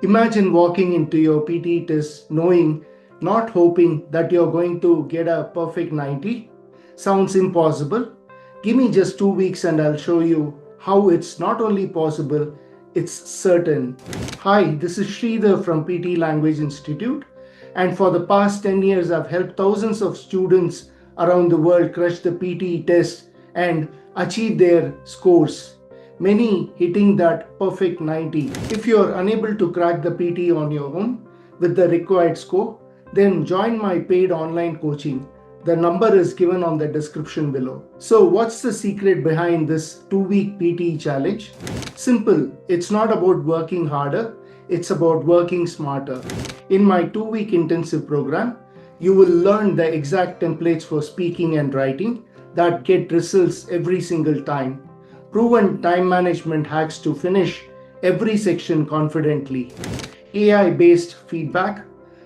Imagine walking into your PTE test knowing, not hoping that you're going to get a perfect 90. Sounds impossible. Give me just 2 weeks and I'll show you how it's not only possible, it's certain. Hi, this is Sridhar from Shr Language Institute, and for the past 10 years I've helped thousands of students around the world crush the PTE test and achieve their scores, many hitting that perfect 90. If you're unable to crack the PT on your own with the required score, then join my paid online coaching. The number is given on the description below. So what's the secret behind this 2-week PTE challenge? Simple. It's not about working harder, it's about working smarter. In my 2-week intensive program, you will learn the exact templates for speaking and writing that get results every single time. Proven time management hacks to finish every section confidently. AI-based feedback,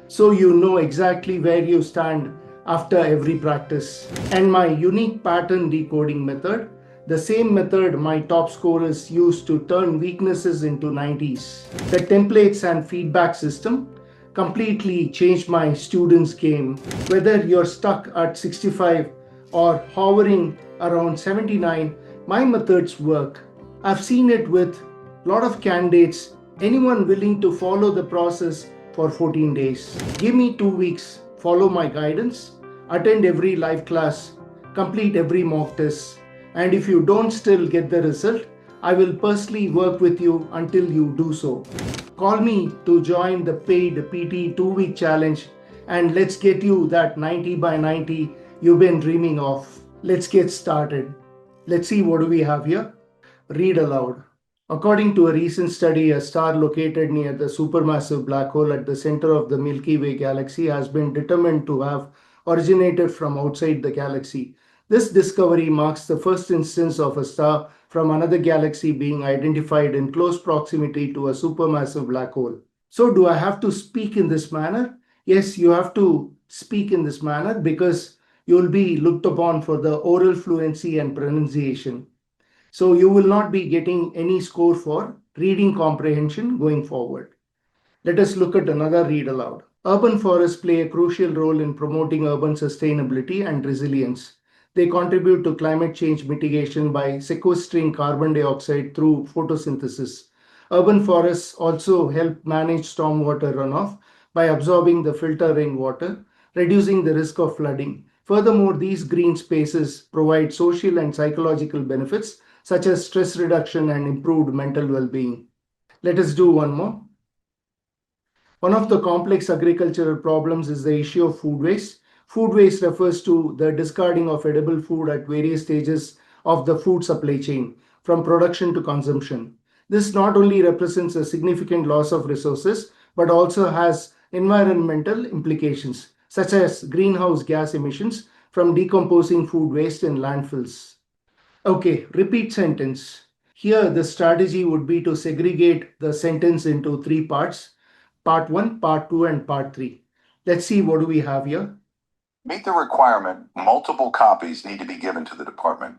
so you know exactly where you stand after every practice. And my unique pattern decoding method, the same method my top scorers use to turn weaknesses into 90s. The templates and feedback system completely changed my students' game. Whether you're stuck at 65 or hovering around 79, my methods work. I've seen it with a lot of candidates, anyone willing to follow the process for 14 days. Give me 2 weeks, follow my guidance, attend every live class, complete every mock test, and if you don't still get the result, I will personally work with you until you do so. Call me to join the paid PT 2-week challenge and let's get you that 90 by 90 you've been dreaming of. Let's get started. Let's see what do we have here. Read aloud. According to a recent study, a star located near the supermassive black hole at the center of the Milky Way galaxy has been determined to have originated from outside the galaxy. This discovery marks the first instance of a star from another galaxy being identified in close proximity to a supermassive black hole. So, do I have to speak in this manner? Yes, you have to speak in this manner because you'll be looked upon for the oral fluency and pronunciation. So you will not be getting any score for reading comprehension going forward. Let us look at another read aloud. Urban forests play a crucial role in promoting urban sustainability and resilience. They contribute to climate change mitigation by sequestering carbon dioxide through photosynthesis. Urban forests also help manage stormwater runoff by absorbing the filter rainwater, reducing the risk of flooding. Furthermore, these green spaces provide social and psychological benefits such as stress reduction and improved mental well-being. Let us do one more. One of the complex agricultural problems is the issue of food waste. Food waste refers to the discarding of edible food at various stages of the food supply chain, from production to consumption. This not only represents a significant loss of resources, but also has environmental implications, such as greenhouse gas emissions from decomposing food waste in landfills. Okay, repeat sentence. Here, the strategy would be to segregate the sentence into 3 parts. Part 1, Part 2, and Part 3. Let's see what do we have here. Meet the requirement, multiple copies need to be given to the department.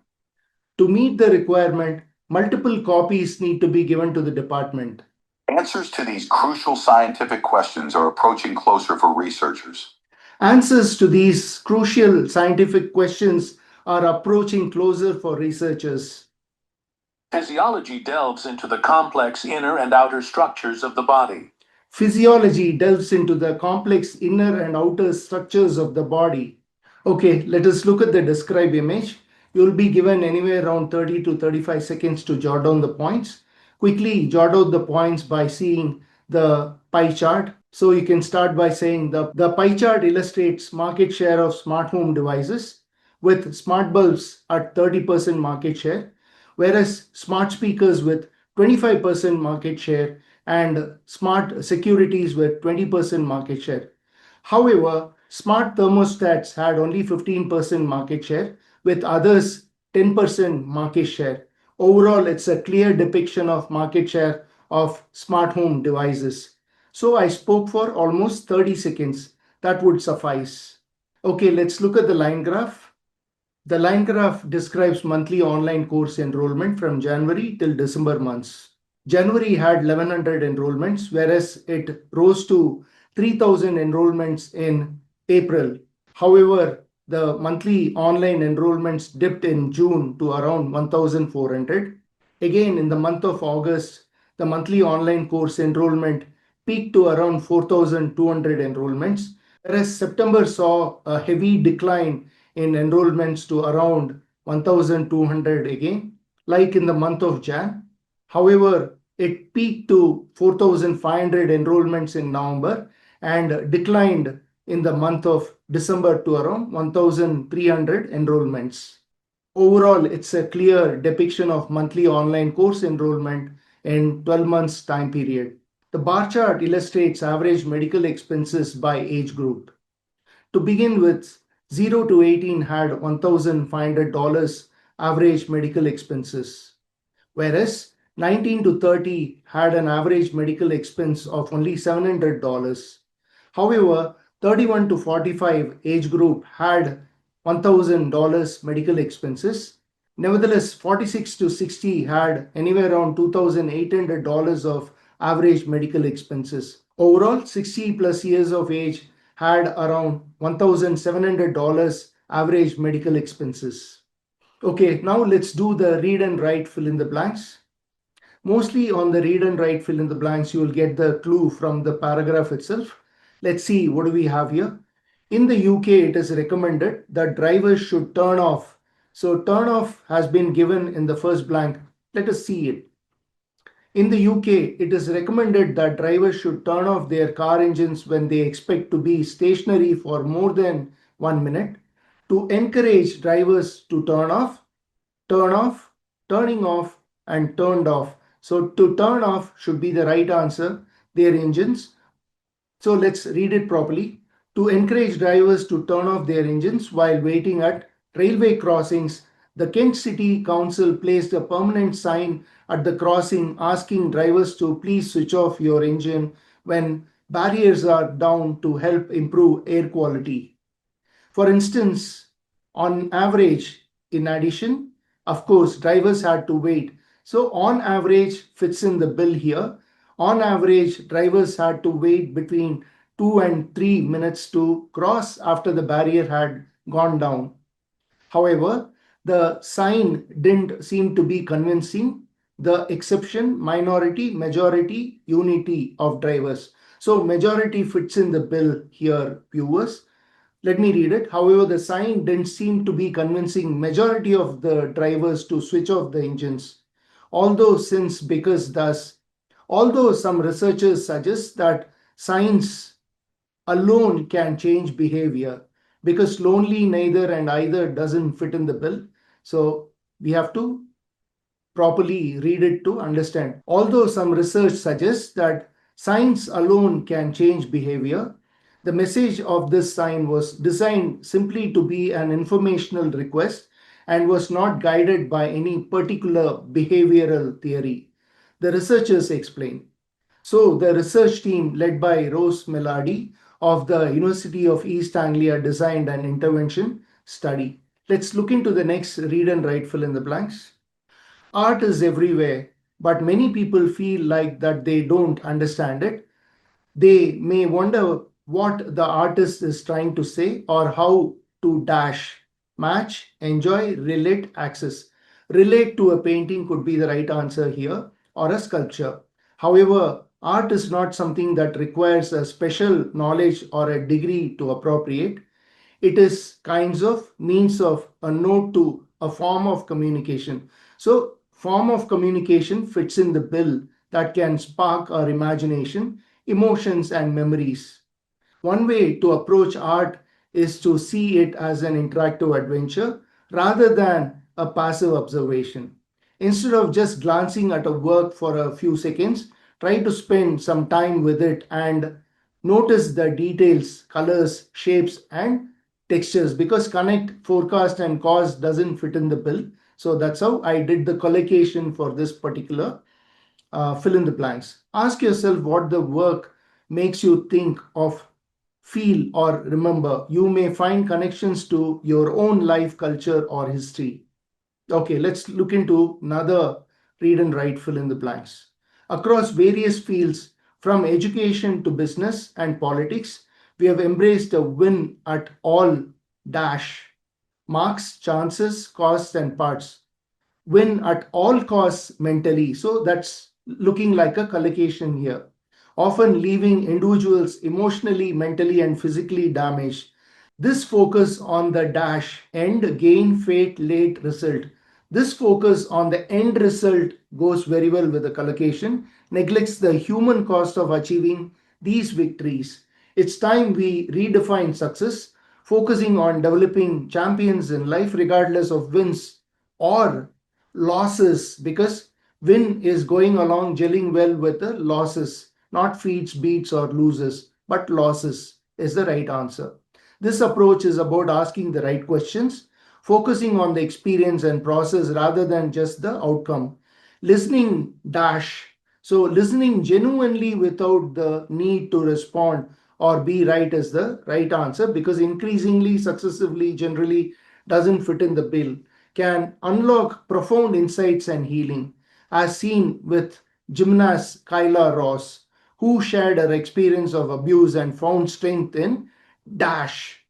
To meet the requirement, multiple copies need to be given to the department. Answers to these crucial scientific questions are approaching closer for researchers. Answers to these crucial scientific questions are approaching closer for researchers. Physiology delves into the complex inner and outer structures of the body. Physiology delves into the complex inner and outer structures of the body. Okay, let us look at the describe image. You'll be given anywhere around 30 to 35 seconds to jot down the points. Quickly jot out the points by seeing the pie chart. So you can start by saying the pie chart illustrates market share of smart home devices with smart bulbs at 30% market share, whereas smart speakers with 25% market share and smart securities with 20% market share. However, smart thermostats had only 15% market share, with others 10% market share. Overall, it's a clear depiction of market share of smart home devices. So I spoke for almost 30 seconds. That would suffice. Okay, let's look at the line graph. The line graph describes monthly online course enrollment from January till December months. January had 1100 enrollments, whereas it rose to 3000 enrollments in April. However, the monthly online enrollments dipped in June to around 1400. Again, in the month of August, the monthly online course enrollment peaked to around 4200 enrollments, whereas September saw a heavy decline in enrollments to around 1200 again, like in the month of Jan. However, it peaked to 4,500 enrollments in November and declined in the month of December to around 1,300 enrollments. Overall, it's a clear depiction of monthly online course enrollment in 12 months time period. The bar chart illustrates average medical expenses by age group. To begin with, 0 to 18 had $1,500 average medical expenses, whereas 19 to 30 had an average medical expense of only $700. However, 31 to 45 age group had $1,000 medical expenses. Nevertheless, 46 to 60 had anywhere around $2,800 of average medical expenses. Overall, 60 plus years of age had around $1,700 average medical expenses. Okay, now let's do the read and write fill in the blanks. Mostly on the read and write fill in the blanks, you will get the clue from the paragraph itself. Let's see, what do we have here? In the UK, it is recommended that drivers should turn off. So turn off has been given in the first blank. Let us see it. In the UK, it is recommended that drivers should turn off their car engines when they expect to be stationary for more than 1 minute. To encourage drivers to turn off, turning off, and turned off. So to turn off should be the right answer, their engines. So let's read it properly. To encourage drivers to turn off their engines while waiting at railway crossings, the Kent City Council placed a permanent sign at the crossing asking drivers to please switch off your engine when barriers are down to help improve air quality. For instance, on average, in addition, of course, drivers had to wait. So on average fits in the bill here. On average, drivers had to wait between 2 and 3 minutes to cross after the barrier had gone down. However, the sign didn't seem to be convincing the exception, minority, majority, unity of drivers. So majority fits in the bill here, viewers. Let me read it. However, the sign didn't seem to be convincing majority of the drivers to switch off the engines. Although since, because, thus, although some researchers suggest that signs alone can change behavior, because lonely, neither, and either doesn't fit in the bill. So we have to properly read it to understand. Although some research suggests that signs alone can change behavior, the message of this sign was designed simply to be an informational request and was not guided by any particular behavioral theory. The researchers explain. So the research team led by Rose Melardi of the University of East Anglia designed an intervention study. Let's look into the next read and write fill in the blanks. Art is everywhere, but many people feel like that they don't understand it. They may wonder what the artist is trying to say or how to dash, match, enjoy, relate, access. Relate to a painting could be the right answer here, or a sculpture. However, art is not something that requires a special knowledge or a degree to appropriate. It is kinds of means of a note to a form of communication. So form of communication fits in the bill that can spark our imagination, emotions, and memories. One way to approach art is to see it as an interactive adventure rather than a passive observation. Instead of just glancing at a work for a few seconds, try to spend some time with it and notice the details, colors, shapes, and textures, because connect, forecast, and cause doesn't fit in the bill. So that's how I did the collocation for this particular fill in the blanks. Ask yourself what the work makes you think of, feel, or remember. You may find connections to your own life, culture, or history. Okay, let's look into another read and write fill in the blanks. Across various fields, from education to business and politics, we have embraced a win at all dash marks, chances, costs, and parts. Win at all costs mentally. So that's looking like a collocation here, often leaving individuals emotionally, mentally, and physically damaged. This focus on the dash end gain fate late result. This focus on the end result goes very well with the collocation, neglects the human cost of achieving these victories. It's time we redefine success, focusing on developing champions in life regardless of wins or losses, because win is going along gelling well with the losses, not feats, beats, or loses, but losses is the right answer. This approach is about asking the right questions, focusing on the experience and process rather than just the outcome. Listening dash. So listening genuinely without the need to respond or be right is the right answer, because increasingly, successively, generally doesn't fit in the bill, can unlock profound insights and healing, as seen with gymnast Kyla Ross, who shared her experience of abuse and found strength in dash.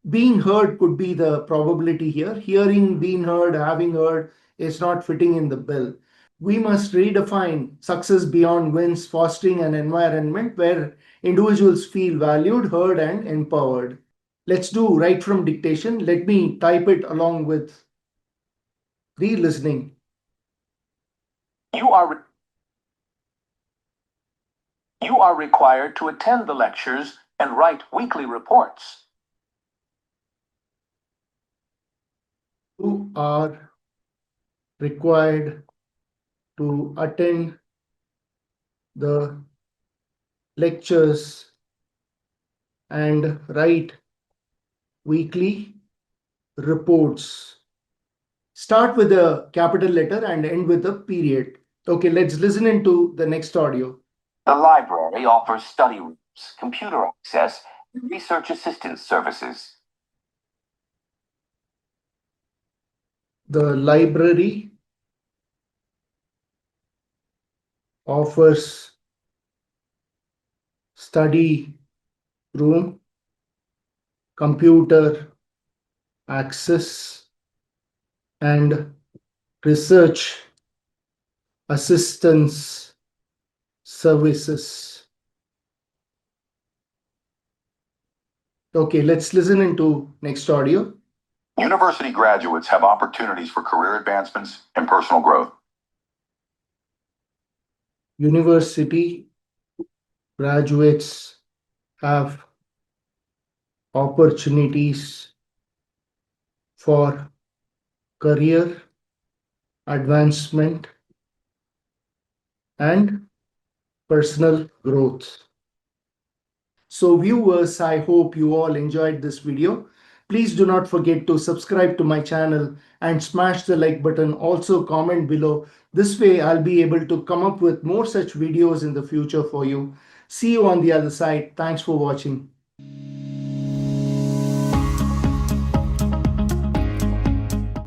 Being heard could be the probability here. Hearing, being heard, having heard is not fitting in the bill. We must redefine success beyond wins, fostering an environment where individuals feel valued, heard, and empowered. Let's do right from dictation. Let me type it along with re-listening. You are required to attend the lectures and write weekly reports. You are required to attend the lectures and write weekly reports. Start with a capital letter and end with a period. Okay, let's listen into the next audio. The library offers study rooms, computer access, and research assistance services. The library offers study room, computer access, and research assistance services. Okay, let's listen into next audio. University graduates have opportunities for career advancements and personal growth. University graduates have opportunities for career advancement and personal growth. So viewers, I hope you all enjoyed this video. Please do not forget to subscribe to my channel and smash the like button. Also comment below. This way I'll be able to come up with more such videos in the future for you. See you on the other side. Thanks for watching.